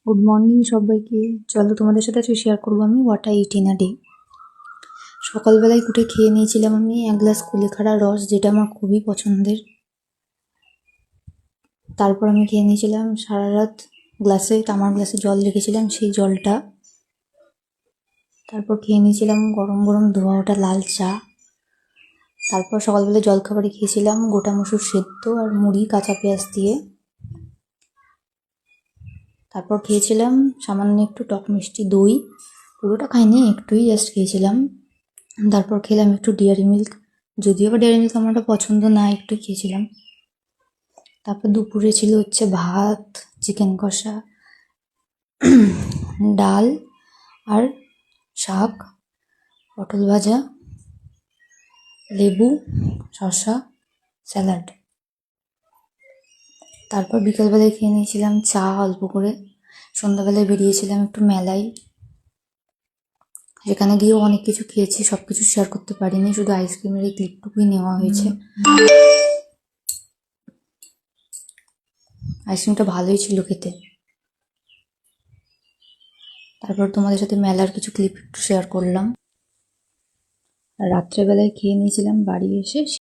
Good morning সবাইকে। চলো তোমাদের সাথে আজকে শেয়ার করবো আমি what I it in a day. সকালবেলায় উঠে খেয়ে নিয়েছিলাম আমি এক গ্লাস কুলেখাড়া রস, যেটা আমার খুবই পছন্দের। তারপর আমি খেয়ে নিয়েছিলাম সারা রাত তামার গ্লাসে জল রেখেছিলাম, সেই জলটা। তারপর খেয়ে নিয়েছিলাম গরম গরম ধোয়া ওঠা লাল চা। তারপর সকালবেলায় জলখাবারে খেয়েছিলাম গোটা মসুর সেদ্ধ আর মুড়ি কাঁচা পেঁয়াজ দিয়ে। তারপর খেয়েছিলাম সামান্য একটু টক মিষ্টি দই, পুরোটা খাইনি, একটুই জাস্ট খেয়েছিলাম। তারপর খেলাম একটু ডেয়ারি মিল্ক, যদিও বা ডেয়ারি মিল্ক আমার ওটা পছন্দ না, একটু খেয়েছিলাম। তারপর দুপুরে ছিল হচ্ছে ভাত, চিকেন কষা, ডাল আর শাক, পটল ভাজা, লেবু, শসা, স্যালাড। তারপর বিকালবেলায় খেয়ে নিয়েছিলাম চা অল্প করে। সন্ধ্যাবেলায় বেরিয়েছিলাম একটু মেলায়, সেখানে গিয়েও অনেক কিছু খেয়েছি, সব কিছু শেয়ার করতে পারিনি, শুধু আইসক্রিমের এই ক্লিপটুকুই নেওয়া হয়েছে। আইসক্রিমটা ভালোই ছিল খেতে। তারপর তোমাদের সাথে মেলার কিছু ক্লিপ একটু শেয়ার করলাম। রাত্রেবেলায় খেয়ে নিয়েছিলাম বাড়ি এসে